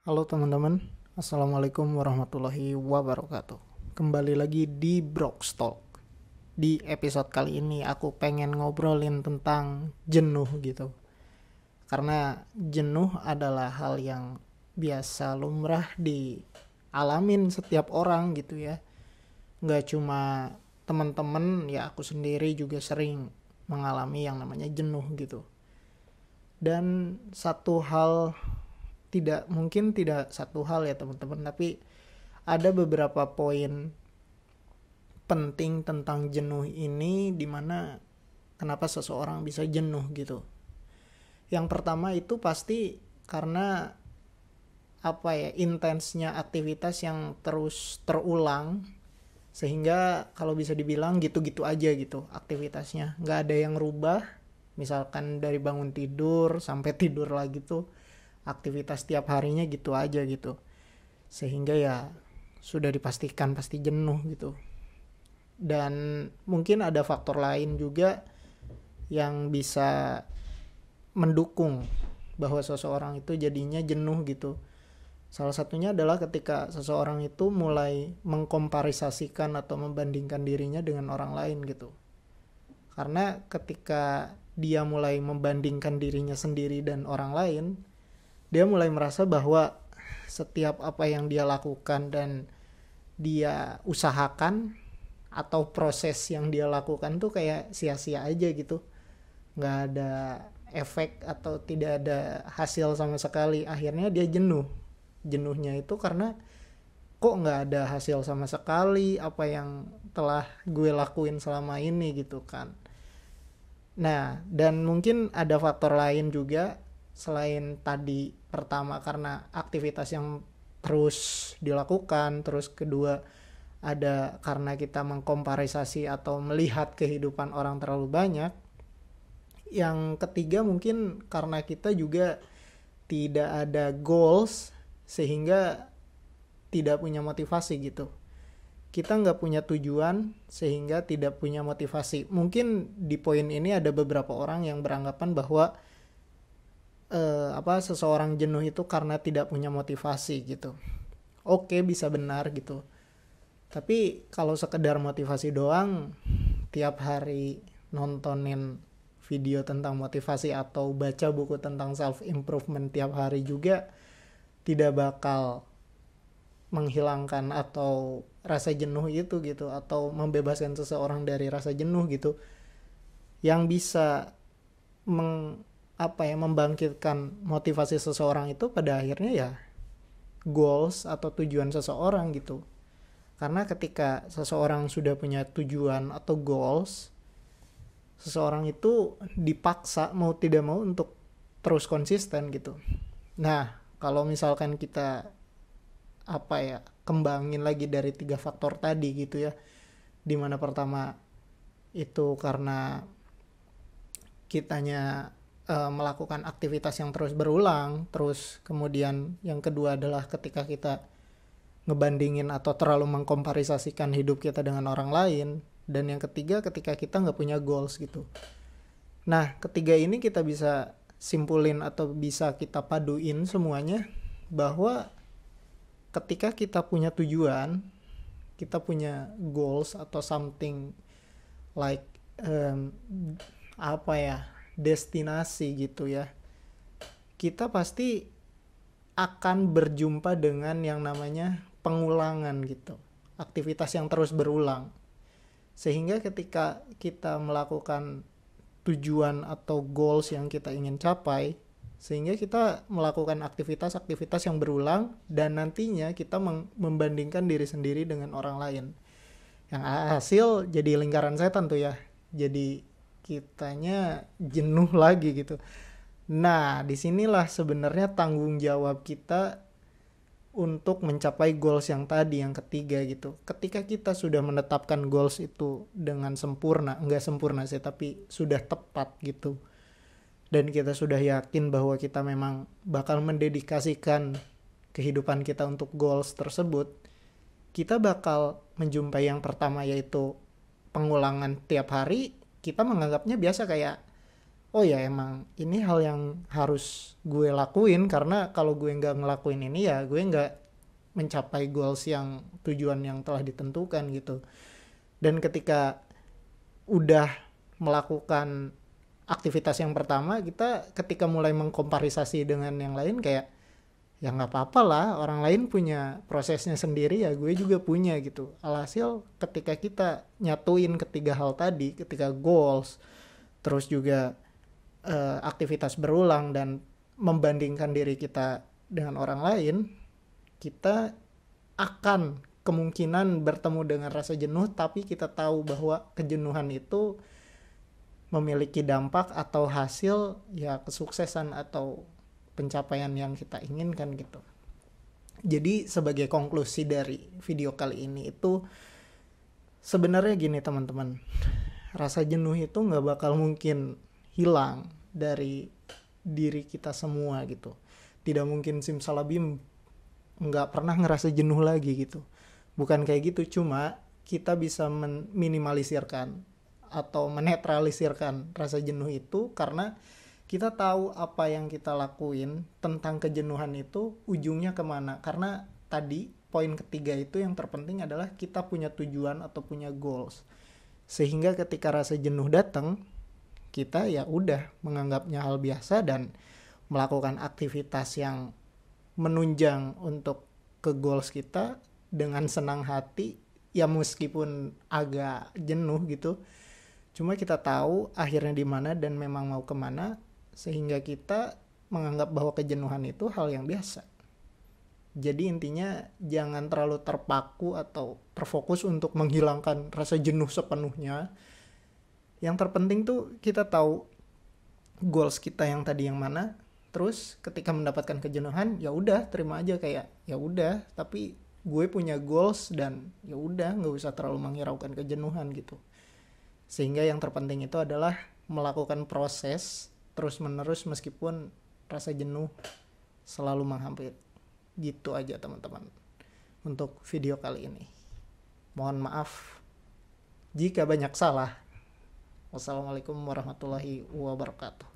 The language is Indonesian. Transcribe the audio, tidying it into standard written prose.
Halo teman-teman, Assalamualaikum warahmatullahi wabarakatuh. Kembali lagi di Brokstalk. Di episode kali ini aku pengen ngobrolin tentang jenuh gitu. Karena jenuh adalah hal yang biasa lumrah dialamin setiap orang gitu ya. Nggak cuma teman-teman, ya aku sendiri juga sering mengalami yang namanya jenuh gitu. Dan satu hal, tidak satu hal ya teman-teman, tapi ada beberapa poin penting tentang jenuh ini, dimana kenapa seseorang bisa jenuh gitu. Yang pertama itu pasti karena intensnya aktivitas yang terus terulang, sehingga kalau bisa dibilang gitu-gitu aja gitu aktivitasnya, nggak ada yang rubah. Misalkan dari bangun tidur sampai tidur lagi tuh aktivitas tiap harinya gitu aja gitu, sehingga ya sudah dipastikan pasti jenuh gitu. Dan mungkin ada faktor lain juga yang bisa mendukung bahwa seseorang itu jadinya jenuh gitu. Salah satunya adalah ketika seseorang itu mulai mengkomparisasikan atau membandingkan dirinya dengan orang lain gitu. Karena ketika dia mulai membandingkan dirinya sendiri dan orang lain, dia mulai merasa bahwa setiap apa yang dia lakukan dan dia usahakan atau proses yang dia lakukan tuh kayak sia-sia aja gitu, nggak ada efek atau tidak ada hasil sama sekali. Akhirnya dia jenuhnya itu karena kok nggak ada hasil sama sekali apa yang telah gue lakuin selama ini gitu kan. Nah, dan mungkin ada faktor lain juga selain tadi. Pertama, karena aktivitas yang terus dilakukan, terus kedua ada karena kita mengkomparisasi atau melihat kehidupan orang terlalu banyak. Yang ketiga mungkin karena kita juga tidak ada goals, sehingga tidak punya motivasi gitu. Kita nggak punya tujuan sehingga tidak punya motivasi. Mungkin di poin ini ada beberapa orang yang beranggapan bahwa seseorang jenuh itu karena tidak punya motivasi gitu. Oke, bisa benar gitu. Tapi kalau sekedar motivasi doang, tiap hari nontonin video tentang motivasi atau baca buku tentang self improvement tiap hari juga tidak bakal menghilangkan atau rasa jenuh itu gitu, atau membebaskan seseorang dari rasa jenuh gitu. Yang bisa membangkitkan motivasi seseorang itu pada akhirnya ya goals atau tujuan seseorang gitu. Karena ketika seseorang sudah punya tujuan atau goals, seseorang itu dipaksa mau tidak mau untuk terus konsisten gitu. Nah, kalau misalkan kita kembangin lagi dari 3 faktor tadi gitu ya, dimana pertama itu karena kitanya melakukan aktivitas yang terus berulang, terus kemudian yang kedua adalah ketika kita ngebandingin atau terlalu mengkomparisasikan hidup kita dengan orang lain, dan yang ketiga ketika kita nggak punya goals gitu. Nah, ketiga ini kita bisa simpulin atau bisa kita paduin semuanya bahwa ketika kita punya tujuan, kita punya goals atau something like destinasi gitu ya, kita pasti akan berjumpa dengan yang namanya pengulangan gitu, aktivitas yang terus berulang. Sehingga ketika kita melakukan tujuan atau goals yang kita ingin capai, sehingga kita melakukan aktivitas-aktivitas yang berulang, dan nantinya kita membandingkan diri sendiri dengan orang lain, yang hasil jadi lingkaran setan tuh ya, jadi kitanya jenuh lagi gitu. Nah, disinilah sebenarnya tanggung jawab kita untuk mencapai goals yang tadi, yang ketiga gitu. Ketika kita sudah menetapkan goals itu dengan sempurna, enggak sempurna sih, tapi sudah tepat gitu, dan kita sudah yakin bahwa kita memang bakal mendedikasikan kehidupan kita untuk goals tersebut, kita bakal menjumpai yang pertama, yaitu pengulangan tiap hari. Kita menganggapnya biasa, kayak oh ya emang ini hal yang harus gue lakuin, karena kalau gue nggak ngelakuin ini ya gue nggak mencapai goals yang tujuan yang telah ditentukan gitu. Dan ketika udah melakukan aktivitas yang pertama, kita ketika mulai mengkomparisasi dengan yang lain kayak ya nggak apa-apa lah, orang lain punya prosesnya sendiri ya gue juga punya gitu. Alhasil ketika kita nyatuin ketiga hal tadi, ketika goals terus juga aktivitas berulang dan membandingkan diri kita dengan orang lain, kita akan kemungkinan bertemu dengan rasa jenuh, tapi kita tahu bahwa kejenuhan itu memiliki dampak atau hasil ya kesuksesan atau pencapaian yang kita inginkan gitu. Jadi sebagai konklusi dari video kali ini itu sebenarnya gini teman-teman, rasa jenuh itu nggak bakal mungkin hilang dari diri kita semua gitu. Tidak mungkin simsalabim nggak pernah ngerasa jenuh lagi gitu. Bukan kayak gitu, cuma kita bisa meminimalisirkan atau menetralisirkan rasa jenuh itu karena kita tahu apa yang kita lakuin tentang kejenuhan itu ujungnya kemana. Karena tadi poin ketiga itu yang terpenting adalah kita punya tujuan atau punya goals, sehingga ketika rasa jenuh datang kita ya udah menganggapnya hal biasa dan melakukan aktivitas yang menunjang untuk ke goals kita dengan senang hati ya, meskipun agak jenuh gitu, cuma kita tahu akhirnya di mana dan memang mau kemana, sehingga kita menganggap bahwa kejenuhan itu hal yang biasa. Jadi intinya jangan terlalu terpaku atau terfokus untuk menghilangkan rasa jenuh sepenuhnya. Yang terpenting tuh kita tahu goals kita yang tadi yang mana. Terus ketika mendapatkan kejenuhan ya udah terima aja, kayak ya udah tapi gue punya goals dan ya udah nggak usah terlalu menghiraukan kejenuhan gitu. Sehingga yang terpenting itu adalah melakukan proses terus menerus meskipun rasa jenuh selalu menghampiri. Gitu aja teman-teman untuk video kali ini. Mohon maaf jika banyak salah. Wassalamualaikum warahmatullahi wabarakatuh.